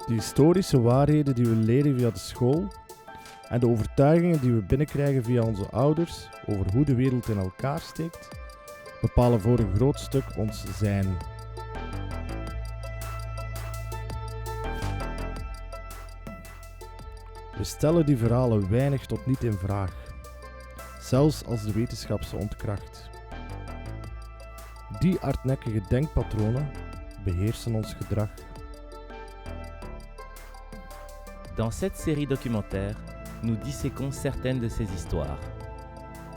De historische waarheden die we leren via de school en de overtuigingen die we binnenkrijgen via onze ouders over hoe de wereld in elkaar steekt, bepalen voor een groot stuk ons zijn. We stellen die verhalen weinig tot niet in vraag, zelfs als de wetenschap ze ontkracht. Die hardnekkige denkpatronen beheersen ons gedrag. Dans cette série documentaire, nous disséquons certaines de ces histoires.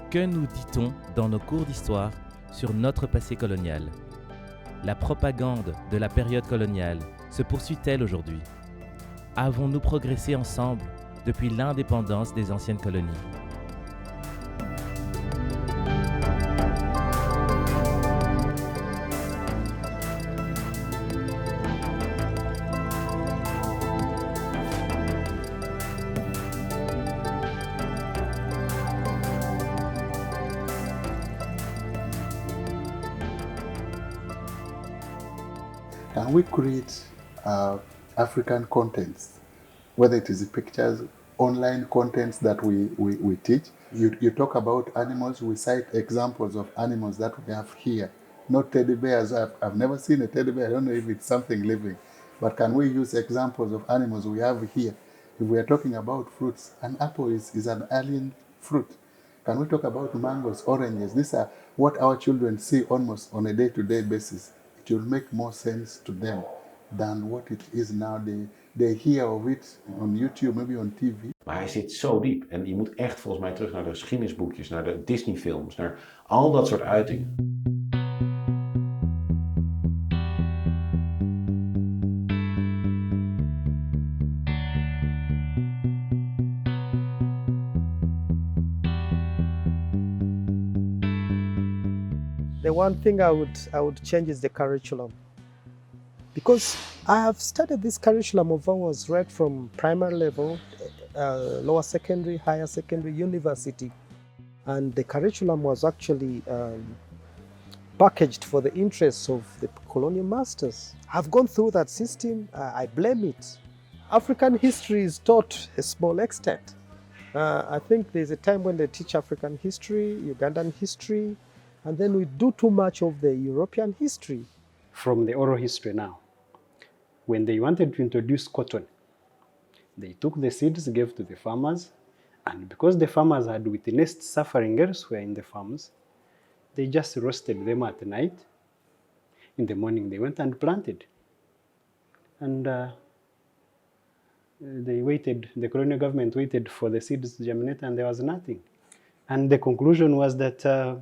Que nous dit-on dans nos cours d'histoire sur notre passé colonial? La propagande de la période coloniale se poursuit-elle aujourd'hui? Avons-nous progressé ensemble depuis l'indépendance des anciennes colonies? Can we create African contents, whether it is pictures, online contents that we teach? You talk about animals, we cite examples of animals that we have here. Not teddy bears. I've never seen a teddy bear. I don't know if it's something living. But can we use examples of animals we have here? If we are talking about fruits, an apple is an alien fruit. Can we talk about mangoes, oranges? These are what our children see almost on a day-to-day basis. It will make more sense to them than what it is now. They hear of it on YouTube, maybe on TV. Maar hij zit zo diep. En je moet echt volgens mij terug naar de geschiedenisboekjes, naar de Disney-films, naar al dat soort uitingen. The one thing I would change is the curriculum. Because I have studied this curriculum of ours right from primary level, lower secondary, higher secondary, university. And the curriculum was actually packaged for the interests of the colonial masters. I've gone through that system, I blame it. African history is taught a small extent. I think there's a time when they teach African history, Ugandan history, and then we do too much of the European history. From the oral history now, when they wanted to introduce cotton, they took the seeds, gave to the farmers, and because the farmers had witnessed suffering elsewhere in the farms, they just roasted them at night. In the morning they went and planted. And they waited, the colonial government waited for the seeds to germinate, and there was nothing. And the conclusion was that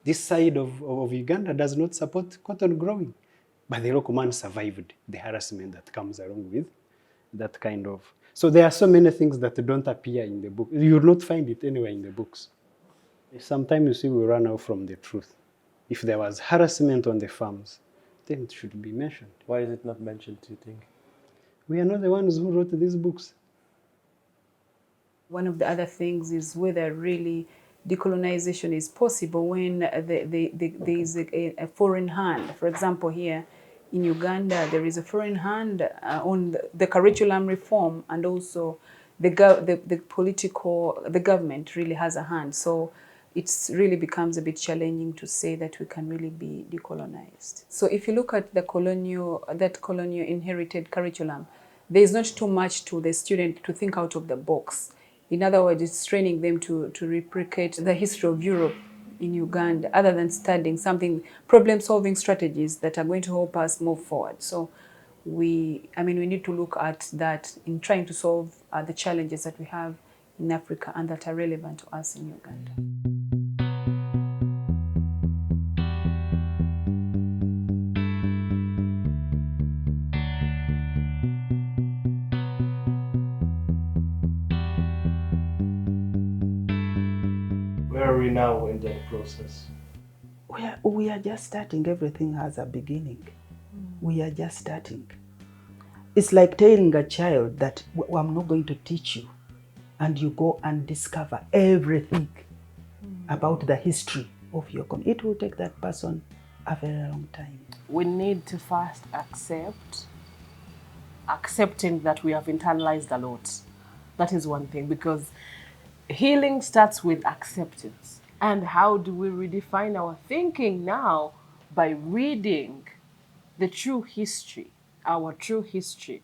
this side of Uganda does not support cotton growing. But the local man survived the harassment that comes along with that kind of... So there are so many things that don't appear in the book. You will not find it anywhere in the books. Sometimes you see we run out from the truth. If there was harassment on the farms, then it should be mentioned. Why is it not mentioned, do you think? We are not the ones who wrote these books. One of the other things is whether really decolonization is possible when there is a foreign hand. For example, here in Uganda, there is a foreign hand on the curriculum reform, and also the government really has a hand. So it really becomes a bit challenging to say that we can really be decolonized. So if you look at that colonial inherited curriculum, there is not too much to the student to think out of the box. In other words, it's training them to replicate the history of Europe in Uganda, other than studying something, problem-solving strategies that are going to help us move forward. So we need to look at that in trying to solve the challenges that we have in Africa and that are relevant to us in Uganda. Where are we now in that process? We are just starting. Everything has a beginning. We are just starting. It's like telling a child that I'm not going to teach you, and you go and discover everything about the history of your country. It will take that person a very long time. We need to first accept accepting that we have internalized a lot. That is one thing, because healing starts with acceptance. And how do we redefine our thinking now? By reading the true history, our true history.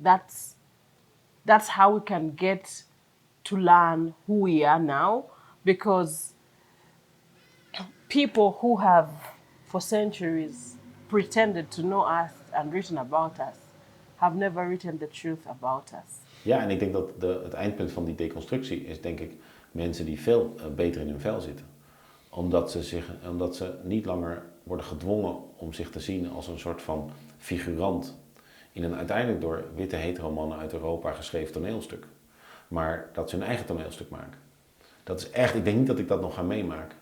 That's how we can get to learn who we are now, because people who have for centuries pretended to know us and written about us have never written the truth about us. Ja, en ik denk dat het eindpunt van die deconstructie is, denk ik, mensen die veel beter in hun vel zitten. Omdat ze niet langer worden gedwongen om zich te zien als een soort van figurant in een uiteindelijk door witte hetero-mannen uit Europa geschreven toneelstuk. Maar dat ze hun eigen toneelstuk maken. Dat is echt, ik denk niet dat ik dat nog ga meemaken.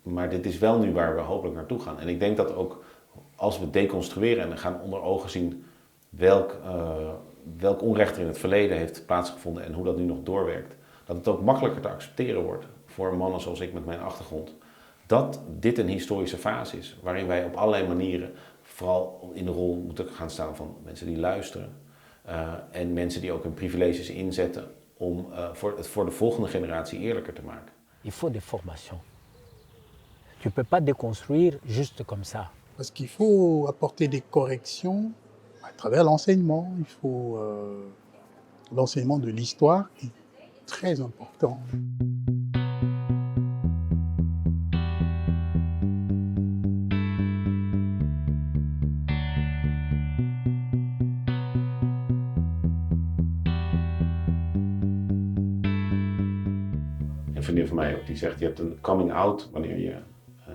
Maar dit is wel nu waar we hopelijk naartoe gaan. En ik denk dat ook als we deconstrueren en gaan onder ogen zien welk onrecht er in het verleden heeft plaatsgevonden en hoe dat nu nog doorwerkt, dat het ook makkelijker te accepteren wordt voor mannen zoals ik met mijn achtergrond. Dat dit een historische fase is waarin wij op allerlei manieren vooral in de rol moeten gaan staan van mensen die luisteren en mensen die ook hun privileges inzetten om het voor de volgende generatie eerlijker te maken. Il faut des formations. Tu ne peux pas déconstruire juste comme ça. Parce qu'il faut apporter des corrections à travers l'enseignement. Il faut l'enseignement de l'histoire est très important. Een vriendin van mij ook, die zegt, je hebt een coming out wanneer je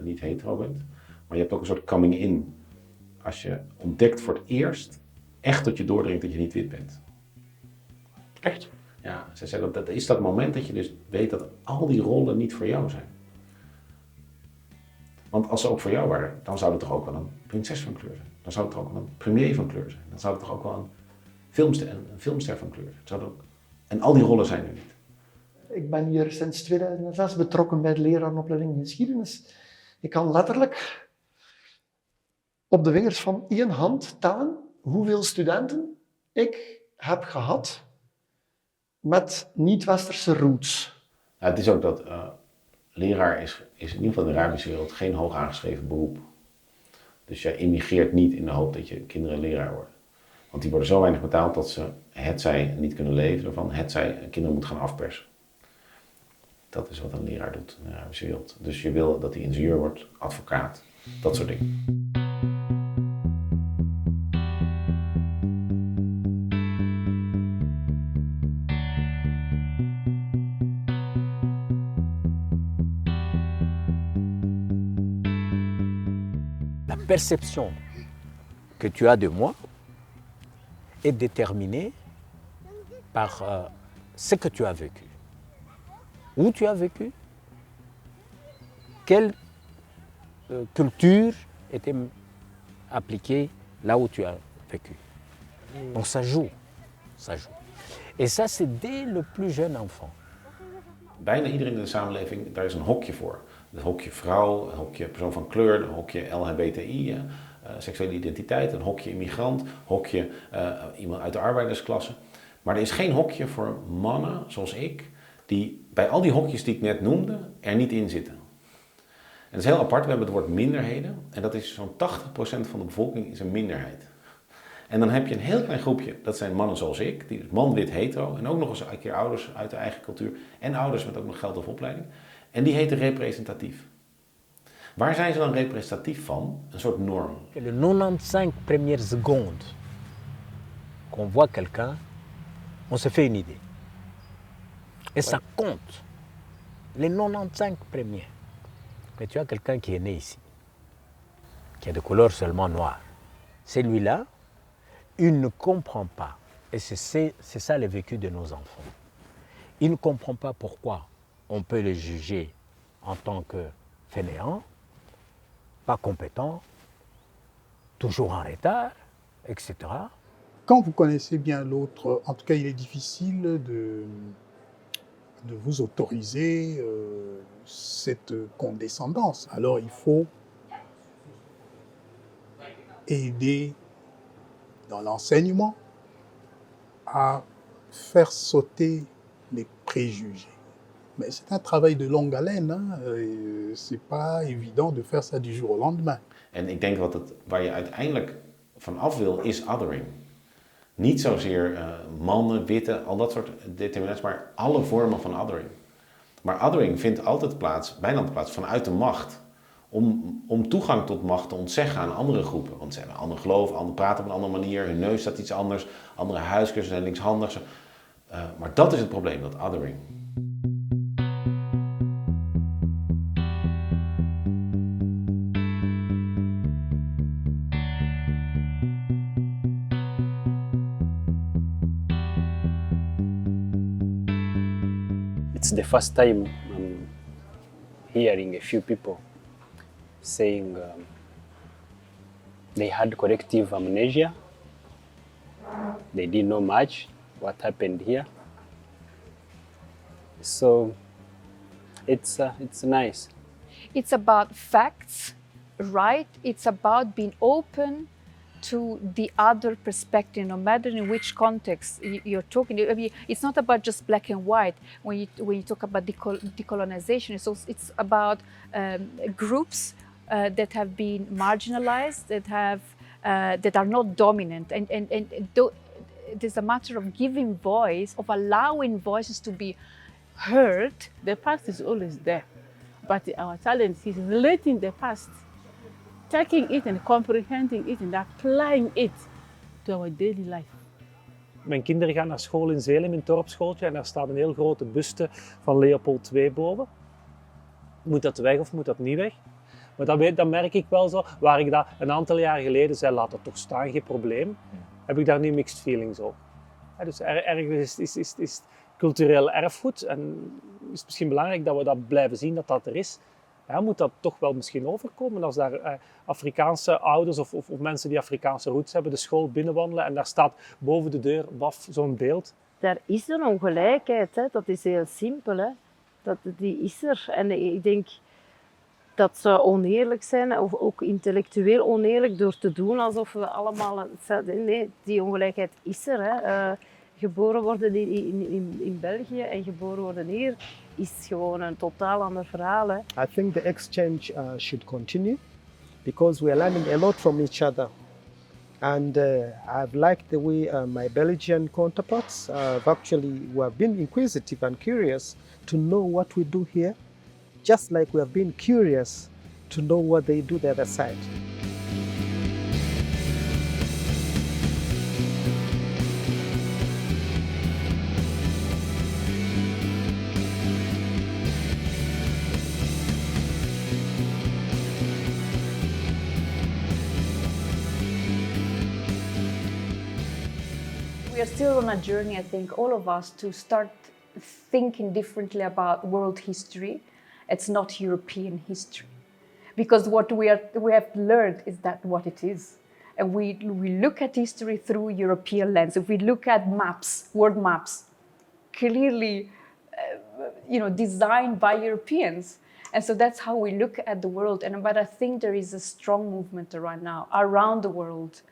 niet hetero bent. Maar je hebt ook een soort coming in. Als je ontdekt voor het eerst, echt tot je doordringt dat je niet wit bent. Echt? Ja, zij zei dat is dat moment dat je dus weet dat al die rollen niet voor jou zijn. Want als ze ook voor jou waren, dan zou het toch ook wel een prinses van kleur zijn. Dan zou het toch ook wel een premier van kleur zijn. Dan zou het toch ook wel een filmster van kleur zijn. En al die rollen zijn er niet. Ik ben hier sinds 2006 betrokken bij de lerarenopleiding geschiedenis. Ik kan letterlijk op de vingers van één hand tellen hoeveel studenten ik heb gehad met niet-westerse roots. Nou, het is ook dat leraar is in ieder geval in de Arabische wereld geen hoog aangeschreven beroep. Dus jij immigreert niet in de hoop dat je kinderen leraar worden. Want die worden zo weinig betaald dat ze hetzij niet kunnen leven ervan, hetzij kinderen moeten gaan afpersen. Dat is wat een leraar doet in de Arabische wereld. Dus je wil dat hij ingenieur wordt, advocaat, dat soort dingen. La perception que tu as de moi est déterminée par ce que tu as vécu. Où tu as vécu, quelle culture était appliquée là où tu as vécu. Donc ça joue, ça joue. Et ça, c'est dès le plus jeune enfant. Bijna iedereen in de samenleving, daar is een hokje voor. Een hokje vrouw, een hokje persoon van kleur, een hokje LHBTI, seksuele identiteit, een hokje immigrant, hokje iemand uit de arbeidersklasse. Maar er is geen hokje voor mannen zoals ik, die bij al die hokjes die ik net noemde, er niet in zitten. En dat is heel apart, we hebben het woord minderheden. En dat is zo'n 80% van de bevolking is een minderheid. En dan heb je een heel klein groepje, dat zijn mannen zoals ik, die man, wit, hetero. En ook nog eens een keer ouders uit de eigen cultuur. En ouders met ook nog geld of opleiding. En die heten representatief. Waar zijn ze dan representatief van? Een soort norm. Les 95 premières secondes qu'on voit quelqu'un, on se fait une idée. Et ça compte. Les 95 premiers. Mais tu as quelqu'un qui est né ici, qui est de couleur seulement noire. Celui-là, il ne comprend pas. Et c'est ça le vécu de nos enfants. Il ne comprend pas pourquoi on peut le juger en tant que fainéant, pas compétent, toujours en retard, etc. Quand vous connaissez bien l'autre, en tout cas, il est difficile de vous autoriser cette condescendance. Alors il faut aider dans l'enseignement, à faire sauter les préjugés. Mais c'est un travail de longue haleine. Hein? C'est pas évident de faire ça du jour au lendemain. En ik denk waar je uiteindelijk van af wil, is othering. Niet zozeer mannen, witte, al dat soort determinaties, maar alle vormen van othering. Maar othering vindt altijd plaats, bijna altijd plaats, vanuit de macht. Om toegang tot macht te ontzeggen aan andere groepen. Want ze hebben een ander geloof, praten op een andere manier, hun neus staat iets anders, andere huiskeursen zijn linkshandig. Maar dat is het probleem, dat othering. It's the first time I'm hearing a few people saying they had collective amnesia. They didn't know much what happened here. So it's nice. It's about facts, right? It's about being open to the other perspective, no matter in which context you're talking. I mean, it's not about just black and white. When you talk about decolonization, it's about groups that have been marginalized, that are not dominant, and there's a matter of giving voice, of allowing voices to be heard. The past is always there, but our challenge is relating the past, taking it and comprehending it and applying it to our daily life. Mijn kinderen gaan naar school in Zeelem, in het dorpsschooltje, en daar staat een heel grote buste van Leopold II boven. Moet dat weg of moet dat niet weg? Maar dat merk ik wel zo. Waar ik dat een aantal jaar geleden zei, laat dat toch staan, geen probleem, heb ik daar nu mixed feelings over. Ja, dus ergens is cultureel erfgoed en is het misschien belangrijk dat we dat blijven zien dat dat er is. Ja, moet dat toch wel misschien overkomen als daar Afrikaanse ouders of mensen die Afrikaanse roots hebben de school binnenwandelen en daar staat boven de deur zo'n beeld. Daar is een ongelijkheid, hè. Dat is heel simpel. Hè. Die is er. En ik denk dat zou oneerlijk zijn, of ook intellectueel oneerlijk, door te doen alsof we allemaal... Nee, die ongelijkheid is er. Hè. Geboren worden in België en geboren worden hier is gewoon een totaal ander verhaal. Hè. I think the exchange should continue because we are learning a lot from each other. And I've liked the way my Belgian counterparts were been inquisitive and curious to know what we do here, just like we have been curious to know what they do the other side. We are still on a journey, I think, all of us, to start thinking differently about world history. It's not European history. Because what we have learned is that what it is. And we look at history through European lens. If we look at maps, world maps, clearly designed by Europeans. And so that's how we look at the world. But I think there is a strong movement right now around the world.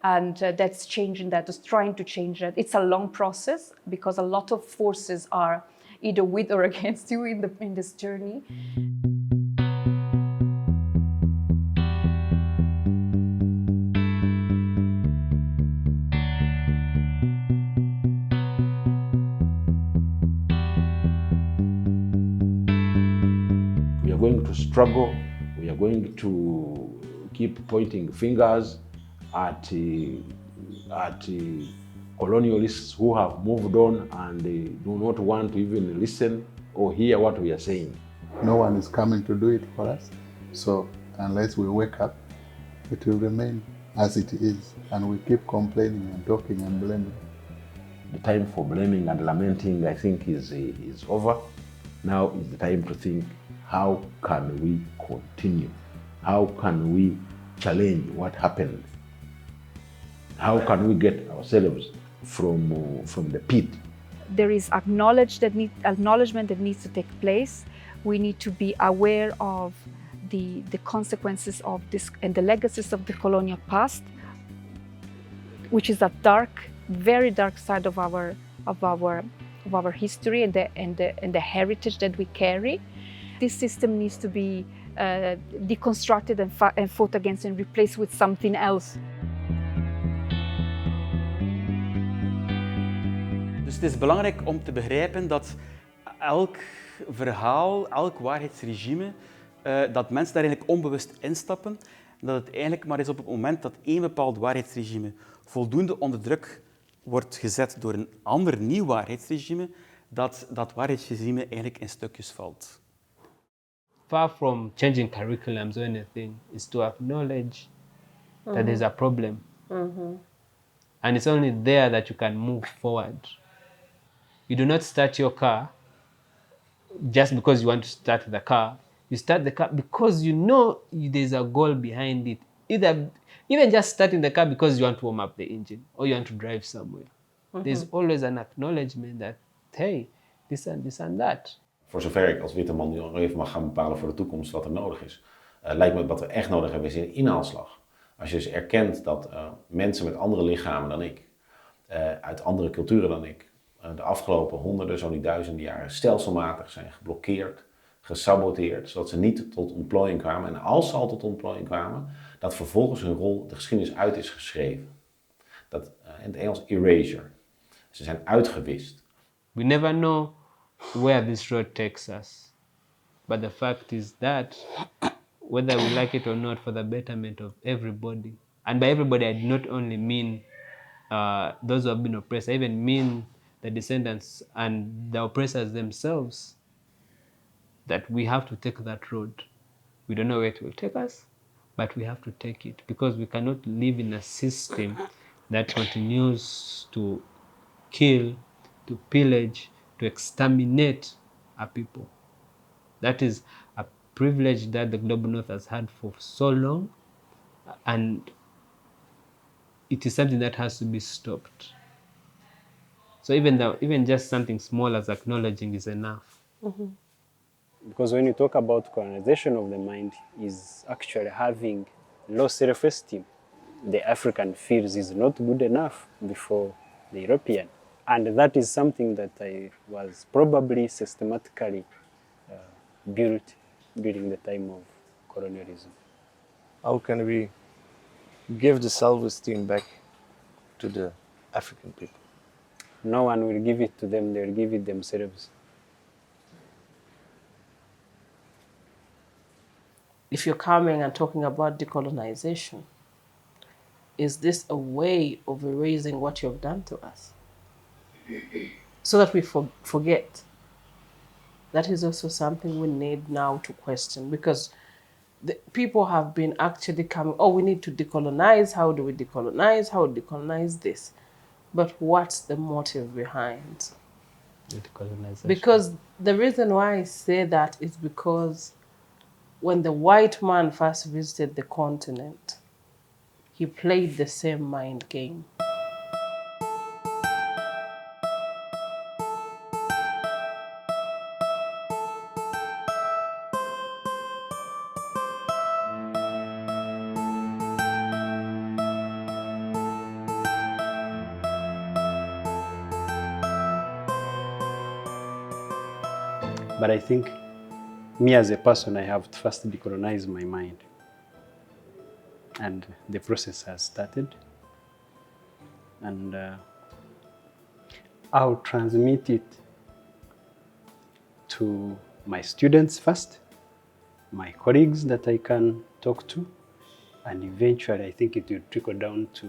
And that's changing that, is trying to change that. It's a long process because a lot of forces are either with or against you in this journey. We are going to struggle. We are going to keep pointing fingers at colonialists who have moved on and they do not want to even listen or hear what we are saying. No one is coming to do it for us. So unless we wake up, it will remain as it is. And we keep complaining and talking and blaming. The time for blaming and lamenting, I think, is over. Now is the time to think, how can we continue? How can we challenge what happened? How can we get ourselves from the pit? There is acknowledgement that needs to take place. We need to be aware of the consequences of this and the legacies of the colonial past, which is a dark very dark side of our history and the heritage that we carry. This system needs to be deconstructed and fought against and replaced with something else. Dus het is belangrijk om te begrijpen dat elk verhaal, elk waarheidsregime, dat mensen daar eigenlijk onbewust instappen. En dat het eigenlijk maar is op het moment dat één bepaald waarheidsregime voldoende onder druk wordt gezet door een ander nieuw waarheidsregime, dat dat waarheidsregime eigenlijk in stukjes valt. Far from changing curriculums or anything, is to acknowledge that there's a problem. And it's only there that you can move forward. You do not start your car just because you want to start the car. You start the car because you know there's a goal behind it. Even just starting the car because you want to warm up the engine or you want to drive somewhere. There's always an acknowledgement that, hey, this and that. Voor zover ik als witte man nu al even mag gaan bepalen voor de toekomst wat er nodig is, lijkt me wat we echt nodig hebben is een inhaalslag. Als je dus erkent dat mensen met andere lichamen dan ik, uit andere culturen dan ik, de afgelopen honderden, zo niet duizenden jaren stelselmatig zijn geblokkeerd, gesaboteerd, zodat ze niet tot ontplooiing kwamen. En als ze al tot ontplooiing kwamen, dat vervolgens hun rol de geschiedenis uit is geschreven. Dat in het Engels erasure. Ze zijn uitgewist. We never know where this road takes us. But the fact is that, whether we like it or not, for the betterment of everybody. And by everybody, I do not only mean those who have been oppressed, I even mean the descendants and the oppressors themselves, that we have to take that road. We don't know where it will take us, but we have to take it, because we cannot live in a system that continues to kill, to pillage, to exterminate our people. That is a privilege that the Global North has had for so long, and it is something that has to be stopped. So even just something small as acknowledging is enough. Because when you talk about colonization of the mind, is actually having low self-esteem. The African feels is not good enough before the European. And that is something that I was probably systematically built during the time of colonialism. How can we give the self-esteem back to the African people? No one will give it to them, they'll give it themselves. If you're coming and talking about decolonization, is this a way of erasing what you've done to us? So that we forget. That is also something we need now to question, because the people have been actually coming, oh, we need to decolonize. How do we decolonize? How do we decolonize this? But what's the motive behind? The decolonization. Because the reason why I say that is because when the white man first visited the continent, he played the same mind game. But I think me as a person, I have to first decolonize my mind. And the process has started. And I'll transmit it to my students first, my colleagues that I can talk to, and eventually I think it will trickle down to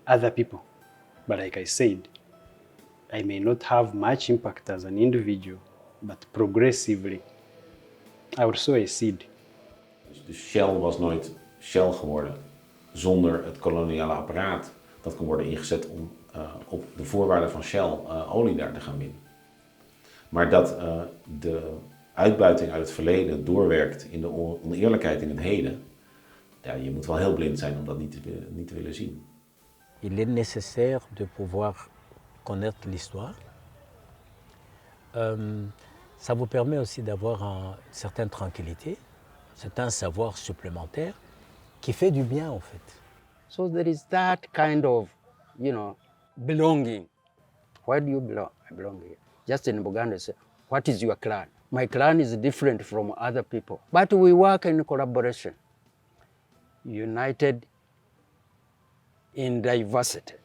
other people. But like I said, I may not have much impact as an individual, but progressively, I will sow a seed. Dus Shell was nooit Shell geworden zonder het koloniale apparaat dat kon worden ingezet om op de voorwaarden van Shell olie daar te gaan winnen. Maar dat de uitbuiting uit het verleden doorwerkt in de oneerlijkheid in het heden, ja, je moet wel heel blind zijn om dat niet te willen zien. Il est nécessaire de pouvoir connaître l'histoire. Ça vous permet aussi d'avoir une certaine tranquillité, c'est un savoir supplémentaire qui fait du bien en fait. So there is that kind of you know, belonging. Why do you belong? I belong here. Just in Buganda, say, what is your clan? My clan is different from other people. But we work in collaboration, united in diversity.